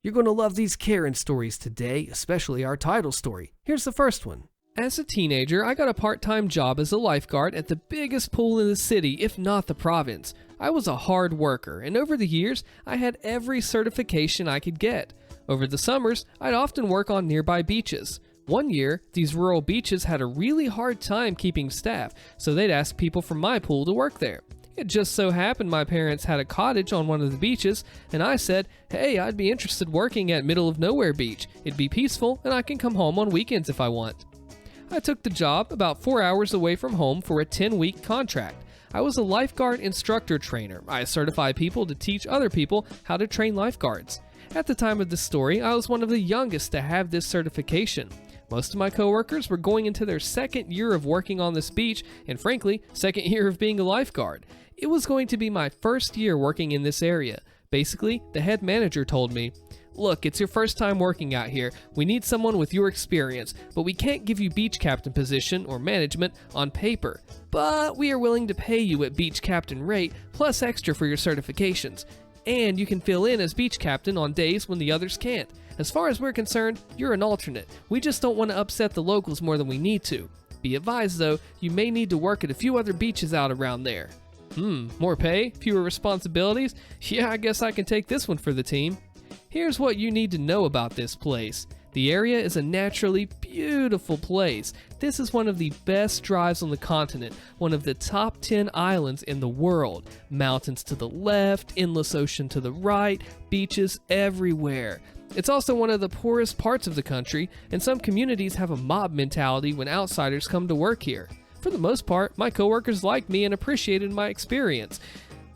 You're going to love these Karen stories today, especially our title story. Here's the first one. As a teenager, I got a part-time job as a lifeguard at the biggest pool in the city, if not the province. I was a hard worker, and over the years, I had every certification I could get. Over the summers, I'd often work on nearby beaches. One year, these rural beaches had a really hard time keeping staff, so they'd ask people from my pool to work there. It just so happened my parents had a cottage on one of the beaches, and I said, hey, I'd be interested working at Middle of Nowhere Beach. It'd be peaceful, and I can come home on weekends if I want. I took the job about 4 hours away from home for a 10-week contract. I was a lifeguard instructor trainer. I certify people to teach other people how to train lifeguards. At the time of this story, I was one of the youngest to have this certification. Most of my coworkers were going into their second year of working on this beach, and frankly, second year of being a lifeguard. It was going to be my first year working in this area. Basically, the head manager told me, look, it's your first time working out here. We need someone with your experience, but we can't give you beach captain position or management on paper. But we are willing to pay you at beach captain rate plus extra for your certifications. And you can fill in as beach captain on days when the others can't. As far as we're concerned, you're an alternate. We just don't want to upset the locals more than we need to. Be advised though, you may need to work at a few other beaches out around there. More pay? Fewer responsibilities? Yeah, I guess I can take this one for the team. Here's what you need to know about this place. The area is a naturally beautiful place. This is one of the best drives on the continent, one of the top 10 islands in the world. Mountains to the left, endless ocean to the right, beaches everywhere. It's also one of the poorest parts of the country, and some communities have a mob mentality when outsiders come to work here. For the most part, my coworkers liked me and appreciated my experience.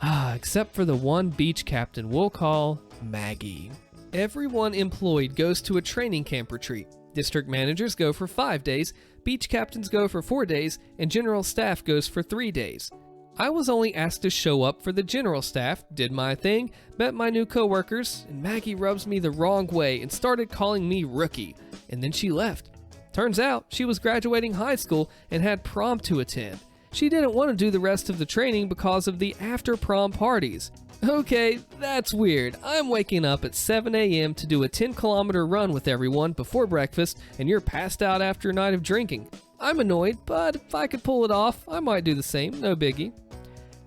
Except for the one beach captain we'll call Maggie. Everyone employed goes to a training camp retreat. District managers go for 5 days, beach captains go for 4 days, and general staff goes for 3 days. I was only asked to show up for the general staff, did my thing, met my new coworkers, and Maggie rubs me the wrong way and started calling me rookie, and then she left. Turns out she was graduating high school and had prom to attend. She didn't want to do the rest of the training because of the after-prom parties. Okay, that's weird. I'm waking up at 7 a.m. to do a 10-kilometer run with everyone before breakfast, and you're passed out after a night of drinking. I'm annoyed, but if I could pull it off, I might do the same, no biggie.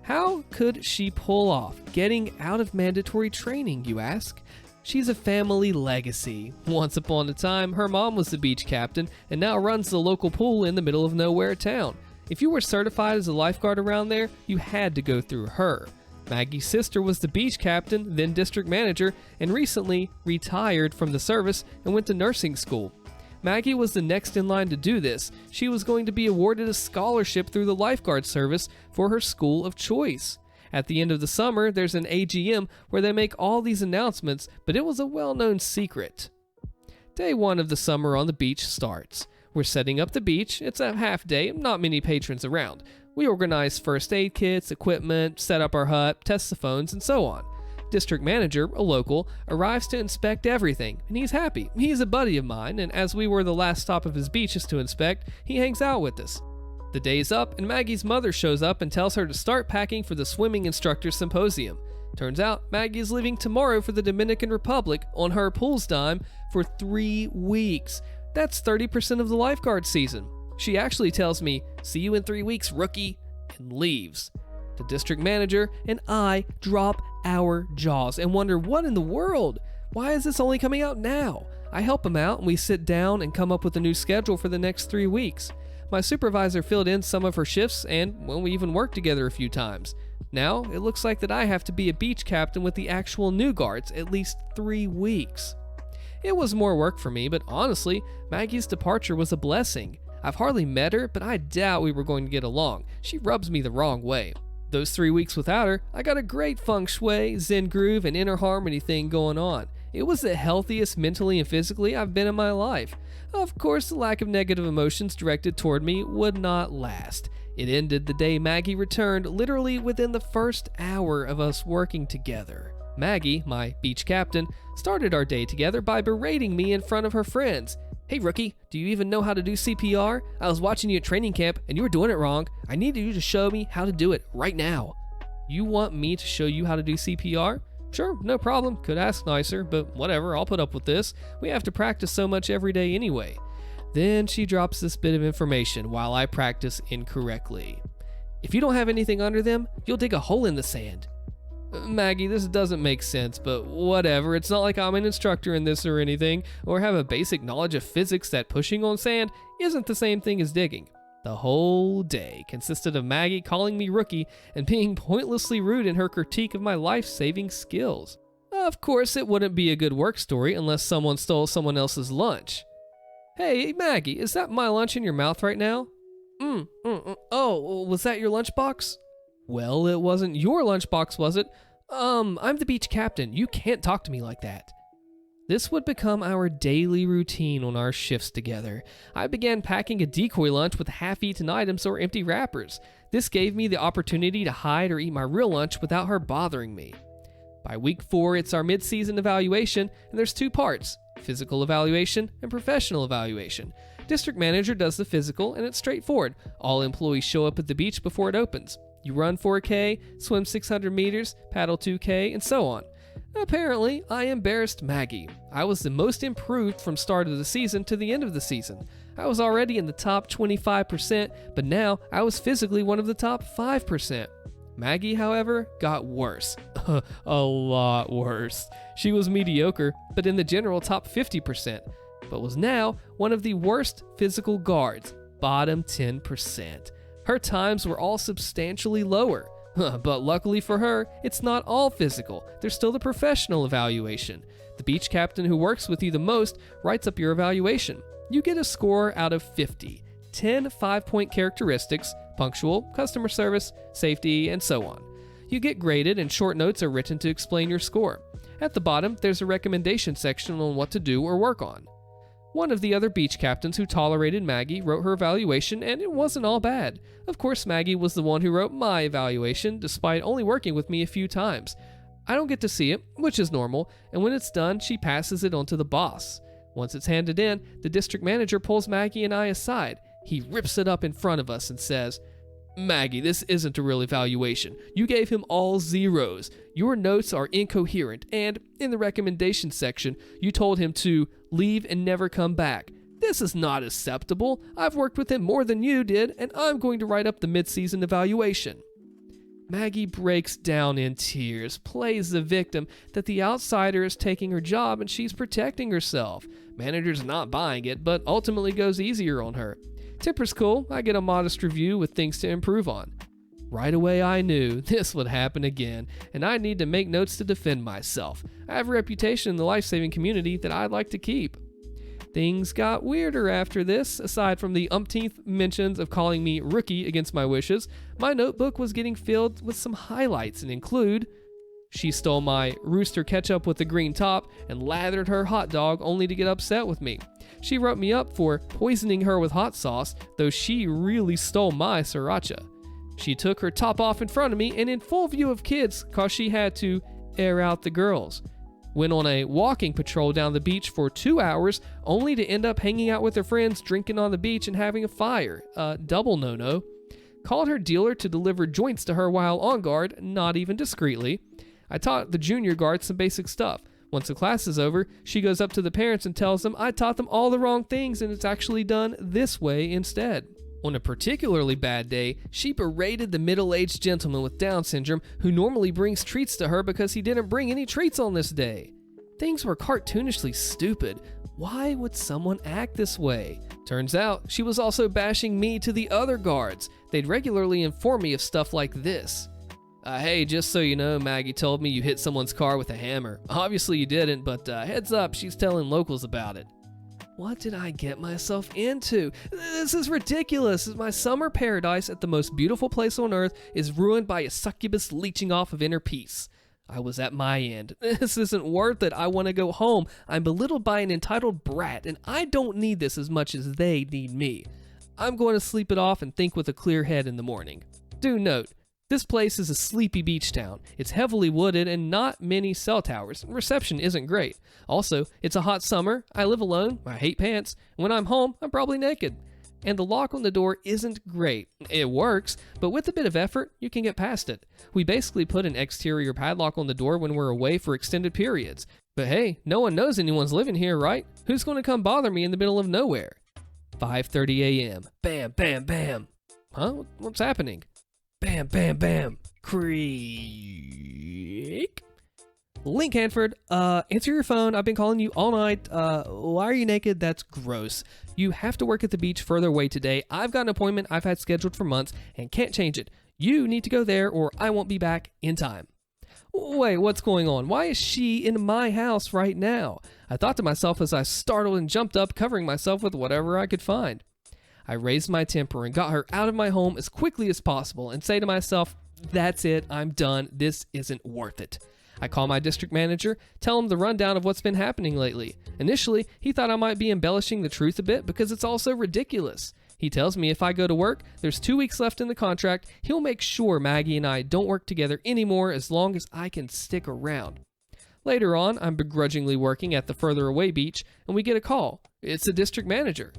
How could she pull off getting out of mandatory training, you ask? She's a family legacy. Once upon a time, her mom was the beach captain and now runs the local pool in the middle of nowhere town. If you were certified as a lifeguard around there, you had to go through her. Maggie's sister was the beach captain, then district manager, and recently retired from the service and went to nursing school. Maggie was the next in line to do this. She was going to be awarded a scholarship through the lifeguard service for her school of choice. At the end of the summer, there's an AGM where they make all these announcements, but it was a well-known secret. Day 1 of the summer on the beach starts. We're setting up the beach. It's a half day, not many patrons around. We organize first aid kits, equipment, set up our hut, test the phones, and so on. District manager, a local, arrives to inspect everything, and he's happy. He's a buddy of mine, and as we were the last stop of his beaches to inspect, he hangs out with us. The day's up, and Maggie's mother shows up and tells her to start packing for the swimming instructor symposium. Turns out, Maggie is leaving tomorrow for the Dominican Republic on her pool's dime for 3 weeks. That's 30% of the lifeguard season. She actually tells me, "See you in 3 weeks, rookie," and leaves. The district manager and I drop our jaws and wonder, what in the world? Why is this only coming out now? I help him out and we sit down and come up with a new schedule for the next 3 weeks. My supervisor filled in some of her shifts and, well, we even worked together a few times. Now, it looks like that I have to be a beach captain with the actual new guards at least 3 weeks. It was more work for me, but honestly, Maggie's departure was a blessing. I've hardly met her, but I doubt we were going to get along. She rubs me the wrong way. Those 3 weeks without her, I got a great feng shui, zen groove, and inner harmony thing going on. It was the healthiest mentally and physically I've been in my life. Of course, the lack of negative emotions directed toward me would not last. It ended the day Maggie returned, literally within the first hour of us working together. Maggie, my beach captain, started our day together by berating me in front of her friends. "Hey rookie, do you even know how to do CPR? I was watching you at training camp and you were doing it wrong. I need you to show me how to do it right now." You want me to show you how to do CPR? Sure, no problem. Could ask nicer, but whatever, I'll put up with this. We have to practice so much every day anyway. Then she drops this bit of information while I practice incorrectly. If you don't have anything under them, you'll dig a hole in the sand. Maggie, this doesn't make sense, but whatever. It's not like I'm an instructor in this or anything, or have a basic knowledge of physics that pushing on sand isn't the same thing as digging. The whole day consisted of Maggie calling me rookie and being pointlessly rude in her critique of my life-saving skills. Of course, it wouldn't be a good work story unless someone stole someone else's lunch. Hey, Maggie, is that my lunch in your mouth right now? Oh, was that your lunchbox? Well, it wasn't your lunchbox, was it? I'm the beach captain. You can't talk to me like that. This would become our daily routine on our shifts together. I began packing a decoy lunch with half-eaten items or empty wrappers. This gave me the opportunity to hide or eat my real lunch without her bothering me. By week 4, it's our mid-season evaluation, and there's 2 parts: physical evaluation and professional evaluation. District manager does the physical, and it's straightforward. All employees show up at the beach before it opens. You run 4K, swim 600 meters, paddle 2K, and so on. Apparently, I embarrassed Maggie. I was the most improved from start of the season to the end of the season. I was already in the top 25%, but now I was physically one of the top 5%. Maggie, however, got worse. A lot worse. She was mediocre, but in the general top 50%, but was now one of the worst physical guards, bottom 10%. Her times were all substantially lower. But luckily for her, it's not all physical. There's still the professional evaluation. The beach captain who works with you the most writes up your evaluation. You get a score out of 50. 10 5-point characteristics: punctual, customer service, safety, and so on. You get graded and short notes are written to explain your score. At the bottom, there's a recommendation section on what to do or work on. One of the other beach captains who tolerated Maggie wrote her evaluation, and it wasn't all bad. Of course, Maggie was the one who wrote my evaluation, despite only working with me a few times. I don't get to see it, which is normal, and when it's done, she passes it on to the boss. Once it's handed in, the district manager pulls Maggie and I aside. He rips it up in front of us and says, "Maggie, this isn't a real evaluation. You gave him all zeros. Your notes are incoherent, and in the recommendation section, you told him to leave and never come back. This is not acceptable. I've worked with him more than you did, and I'm going to write up the mid-season evaluation." Maggie breaks down in tears, plays the victim that the outsider is taking her job and she's protecting herself. Manager's not buying it, but ultimately goes easier on her. Temper's cool. I get a modest review with things to improve on. Right away I knew this would happen again, and I need to make notes to defend myself. I have a reputation in the life-saving community that I'd like to keep. Things got weirder after this. Aside from the umpteenth mentions of calling me rookie against my wishes, my notebook was getting filled with some highlights and include: she stole my rooster ketchup with the green top and lathered her hot dog only to get upset with me. She wrote me up for poisoning her with hot sauce, though she really stole my sriracha. She took her top off in front of me and in full view of kids cause she had to air out the girls. Went on a walking patrol down the beach for 2 hours only to end up hanging out with her friends, drinking on the beach and having a fire. Double no-no. Called her dealer to deliver joints to her while on guard, not even discreetly. I taught the junior guards some basic stuff. Once the class is over, she goes up to the parents and tells them I taught them all the wrong things and it's actually done this way instead. On a particularly bad day, she berated the middle-aged gentleman with Down syndrome who normally brings treats to her because he didn't bring any treats on this day. Things were cartoonishly stupid. Why would someone act this way? Turns out, she was also bashing me to the other guards. They'd regularly inform me of stuff like this. Hey, just so you know, Maggie told me you hit someone's car with a hammer. Obviously you didn't, but heads up, she's telling locals about it. What did I get myself into? This is ridiculous. My summer paradise at the most beautiful place on earth is ruined by a succubus leeching off of inner peace. I was at my end. This isn't worth it. I want to go home. I'm belittled by an entitled brat, and I don't need this as much as they need me. I'm going to sleep it off and think with a clear head in the morning. Do note, this place is a sleepy beach town. It's heavily wooded and not many cell towers. Reception isn't great. Also, it's a hot summer. I live alone. I hate pants. When I'm home, I'm probably naked. and the lock on the door isn't great. It works, but with a bit of effort, you can get past it. We basically put an exterior padlock on the door when we're away for extended periods. But hey, no one knows anyone's living here, right? Who's going to come bother me in the middle of nowhere? 5:30 a.m. Bam, bam, bam. Huh? What's happening? Bam, bam, bam. Creak. Link Hanford, answer your phone. I've been calling you all night. Why are you naked? That's gross. You have to work at the beach further away today. I've got an appointment I've had scheduled for months and can't change it. You need to go there or I won't be back in time. Wait, what's going on? Why is she in my house right now? I thought to myself as I startled and jumped up, covering myself with whatever I could find. I raised my temper and got her out of my home as quickly as possible and say to myself, that's it, I'm done. This isn't worth it. I call my district manager, tell him the rundown of what's been happening lately. Initially, he thought I might be embellishing the truth a bit because it's all so ridiculous. He tells me if I go to work, there's 2 weeks left in the contract, he'll make sure Maggie and I don't work together anymore as long as I can stick around. Later on, I'm begrudgingly working at the further away beach, and we get a call. It's the district manager.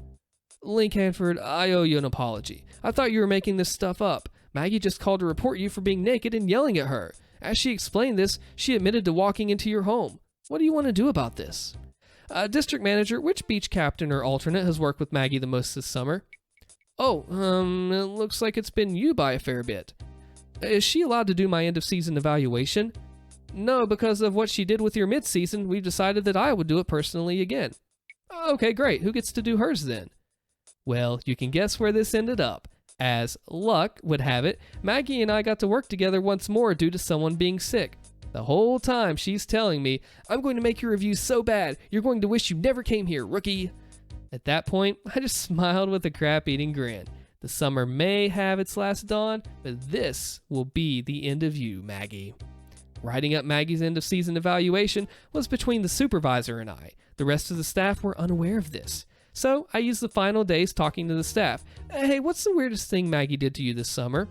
Link Hanford, I owe you an apology. I thought you were making this stuff up. Maggie just called to report you for being naked and yelling at her. As she explained this, she admitted to walking into your home. What do you want to do about this? District manager, which beach captain or alternate has worked with Maggie the most this summer? Oh, it looks like it's been you by a fair bit. Is she allowed to do my end-of-season evaluation? No, because of what she did with your mid-season, we've decided that I would do it personally again. Okay, great. Who gets to do hers then? Well, you can guess where this ended up. As luck would have it, Maggie and I got to work together once more due to someone being sick. The whole time she's telling me, I'm going to make your review so bad, you're going to wish you never came here, rookie. At that point, I just smiled with a crap-eating grin. The summer may have its last dawn, but this will be the end of you, Maggie. Writing up Maggie's end-of-season evaluation was between the supervisor and I. The rest of the staff were unaware of this. So I used the final days talking to the staff. Hey, what's the weirdest thing Maggie did to you this summer?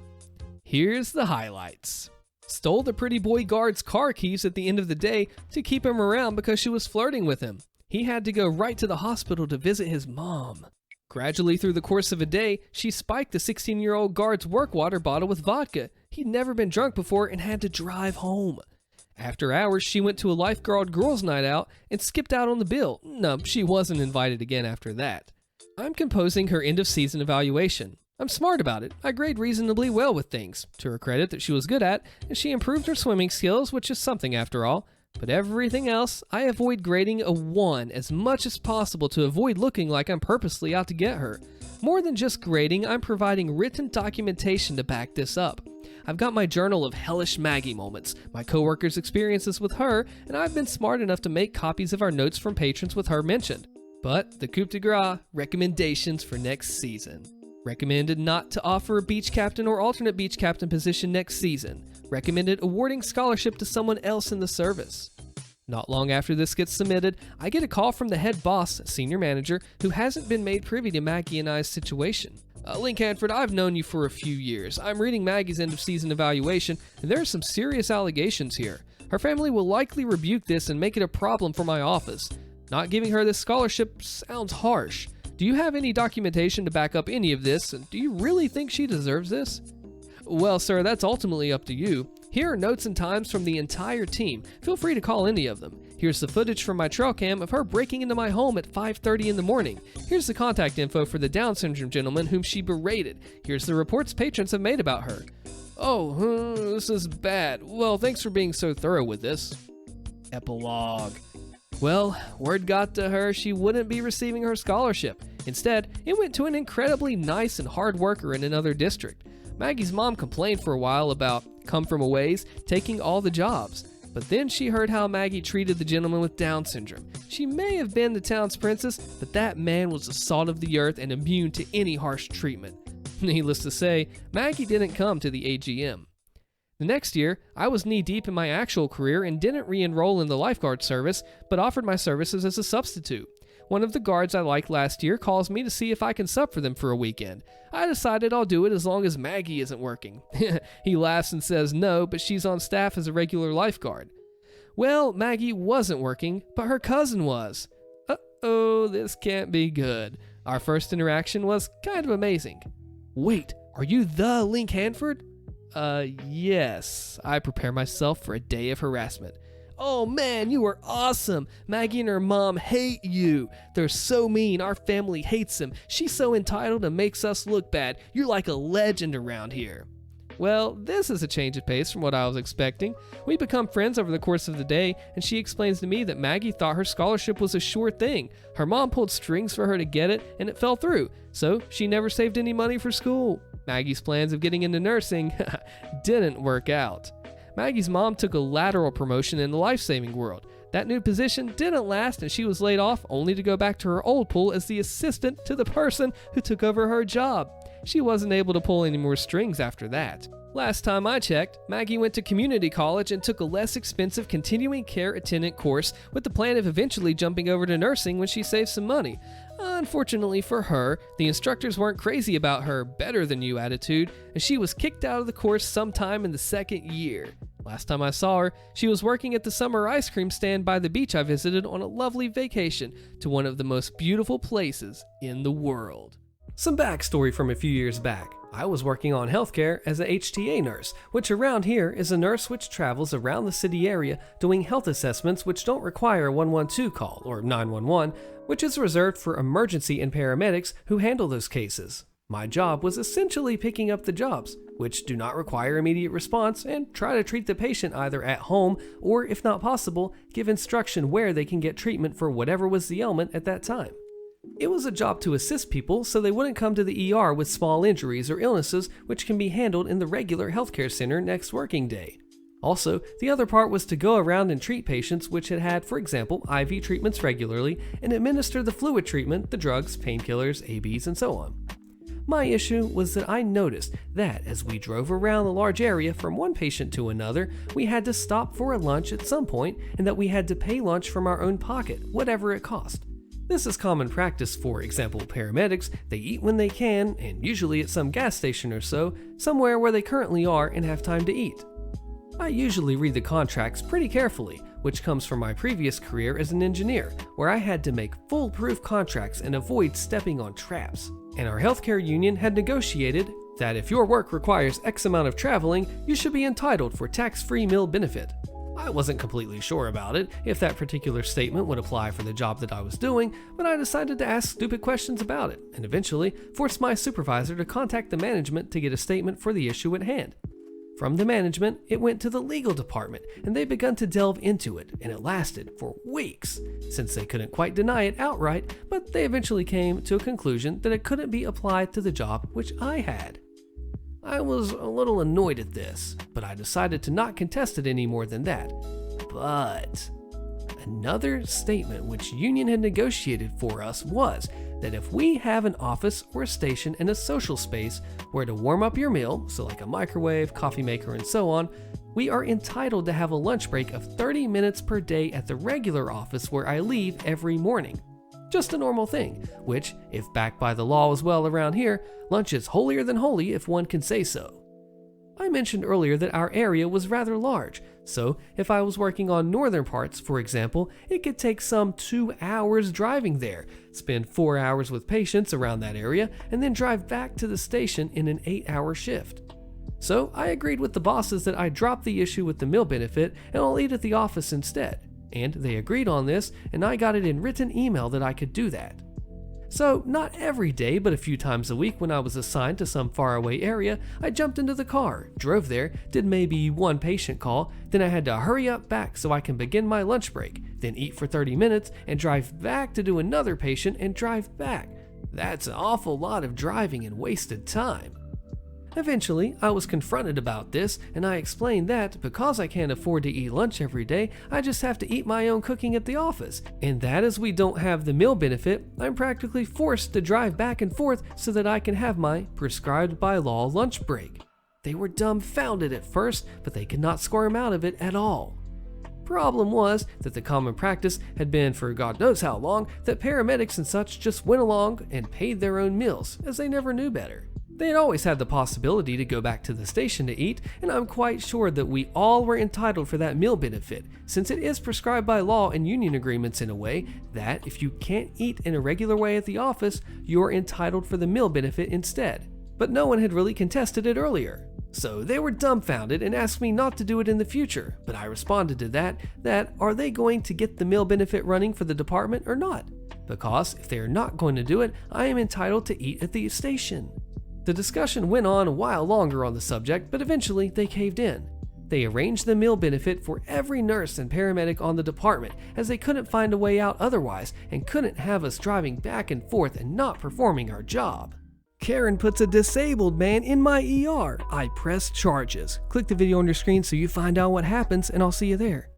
Here's the highlights. Stole the pretty boy guard's car keys at the end of the day to keep him around because she was flirting with him. He had to go right to the hospital to visit his mom. Gradually through the course of a day, she spiked the 16-year-old guard's work water bottle with vodka. He'd never been drunk before and had to drive home. After hours, she went to a lifeguard girls' night out and skipped out on the bill. No, she wasn't invited again after that. I'm composing her end-of-season evaluation. I'm smart about it. I grade reasonably well with things, to her credit that she was good at, and she improved her swimming skills, which is something after all. But everything else, I avoid grading a 1 as much as possible to avoid looking like I'm purposely out to get her. More than just grading, I'm providing written documentation to back this up. I've got my journal of hellish Maggie moments, my coworkers' experiences with her, and I've been smart enough to make copies of our notes from patrons with her mentioned. But the coup de grace, recommendations for next season. Recommended not to offer a beach captain or alternate beach captain position next season. Recommended awarding scholarship to someone else in the service. Not long after this gets submitted, I get a call from the head boss, senior manager, who hasn't been made privy to Maggie and I's situation. Link Hanford, I've known you for a few years. I'm reading Maggie's end-of-season evaluation, and there are some serious allegations here. Her family will likely rebuke this and make it a problem for my office. Not giving her this scholarship sounds harsh. Do you have any documentation to back up any of this, and do you really think she deserves this? Well, sir, that's ultimately up to you. Here are notes and times from the entire team. Feel free to call any of them. Here's the footage from my trail cam of her breaking into my home at 5:30 in the morning. Here's the contact info for the Down syndrome gentleman whom she berated. Here's the reports patrons have made about her. Oh, this is bad. Well, thanks for being so thorough with this. Epilogue. Well, word got to her she wouldn't be receiving her scholarship. Instead, it went to an incredibly nice and hard worker in another district. Maggie's mom complained for a while about come-from-aways taking all the jobs. But then she heard how Maggie treated the gentleman with Down syndrome. She may have been the town's princess, but that man was the salt of the earth and immune to any harsh treatment. Needless to say, Maggie didn't come to the AGM. The next year, I was knee-deep in my actual career and didn't re-enroll in the lifeguard service, but offered my services as a substitute. One of the guards I liked last year calls me to see if I can sub for them for a weekend. I decided I'll do it as long as Maggie isn't working. He laughs and says no, but she's on staff as a regular lifeguard. Well, Maggie wasn't working, but her cousin was. Uh-oh, this can't be good. Our first interaction was kind of amazing. Wait, are you the Link Hanford? Yes. I prepare myself for a day of harassment. Oh man, you are awesome. Maggie and her mom hate you. They're so mean. Our family hates them. She's so entitled and makes us look bad. You're like a legend around here. Well, this is a change of pace from what I was expecting. We become friends over the course of the day, and she explains to me that Maggie thought her scholarship was a sure thing. Her mom pulled strings for her to get it, and it fell through, so she never saved any money for school. Maggie's plans of getting into nursing didn't work out. Maggie's mom took a lateral promotion in the life-saving world. That new position didn't last, and she was laid off only to go back to her old pool as the assistant to the person who took over her job. She wasn't able to pull any more strings after that. Last time I checked, Maggie went to community college and took a less expensive continuing care attendant course with the plan of eventually jumping over to nursing when she saved some money. Unfortunately for her, the instructors weren't crazy about her better-than-you attitude, and she was kicked out of the course sometime in the second year. Last time I saw her, she was working at the summer ice cream stand by the beach I visited on a lovely vacation to one of the most beautiful places in the world. Some backstory from a few years back. I was working on healthcare as a HTA nurse, which around here is a nurse which travels around the city area doing health assessments which don't require a 112 call or 911, which is reserved for emergency and paramedics who handle those cases. My job was essentially picking up the jobs, which do not require immediate response, and try to treat the patient either at home or, if not possible, give instruction where they can get treatment for whatever was the ailment at that time. It was a job to assist people so they wouldn't come to the ER with small injuries or illnesses which can be handled in the regular healthcare center next working day. Also, the other part was to go around and treat patients which had had, for example, IV treatments regularly and administer the fluid treatment, the drugs, painkillers, ABs, and so on. My issue was that I noticed that as we drove around the large area from one patient to another, we had to stop for a lunch at some point and that we had to pay lunch from our own pocket, whatever it cost. This is common practice for example paramedics. They eat when they can, and usually at some gas station or so, somewhere where they currently are and have time to eat. I usually read the contracts pretty carefully, which comes from my previous career as an engineer, where I had to make foolproof contracts and avoid stepping on traps. And our healthcare union had negotiated that if your work requires X amount of traveling, you should be entitled for tax-free meal benefit. I wasn't completely sure about it, if that particular statement would apply for the job that I was doing, but I decided to ask stupid questions about it, and eventually forced my supervisor to contact the management to get a statement for the issue at hand. From the management, it went to the legal department, and they begun to delve into it, and it lasted for weeks, since they couldn't quite deny it outright, but they eventually came to a conclusion that it couldn't be applied to the job which I had. I was a little annoyed at this, but I decided to not contest it any more than that. But another statement which union had negotiated for us was that if we have an office or a station and a social space where to warm up your meal, so like a microwave, coffee maker, and so on, we are entitled to have a lunch break of 30 minutes per day at the regular office where I leave every morning. Just a normal thing, which, if backed by the law as well around here, lunch is holier than holy if one can say so. I mentioned earlier that our area was rather large, so if I was working on northern parts, for example, it could take some 2 hours driving there, spend 4 hours with patients around that area, and then drive back to the station in an 8-hour shift. So I agreed with the bosses that I drop the issue with the meal benefit and I'll eat at the office instead. And they agreed on this, and I got it in written email that I could do that. So, not every day, but a few times a week when I was assigned to some faraway area, I jumped into the car, drove there, did maybe one patient call, then I had to hurry up back so I can begin my lunch break, then eat for 30 minutes, and drive back to do another patient and drive back. That's an awful lot of driving and wasted time. Eventually, I was confronted about this, and I explained that because I can't afford to eat lunch every day, I just have to eat my own cooking at the office, and that as we don't have the meal benefit, I'm practically forced to drive back and forth so that I can have my prescribed by law lunch break. They were dumbfounded at first, but they could not squirm out of it at all. Problem was that the common practice had been for God knows how long that paramedics and such just went along and paid their own meals, as they never knew better. They had always had the possibility to go back to the station to eat, and I'm quite sure that we all were entitled for that meal benefit, since it is prescribed by law and union agreements in a way that if you can't eat in a regular way at the office, you're entitled for the meal benefit instead. But no one had really contested it earlier. So they were dumbfounded and asked me not to do it in the future, but I responded to that are they going to get the meal benefit running for the department or not? Because if they are not going to do it, I am entitled to eat at the station. The discussion went on a while longer on the subject, but eventually they caved in. They arranged the meal benefit for every nurse and paramedic on the department, as they couldn't find a way out otherwise and couldn't have us driving back and forth and not performing our job. Karen puts a disabled man in my ER. I press charges. Click the video on your screen so you find out what happens, and I'll see you there.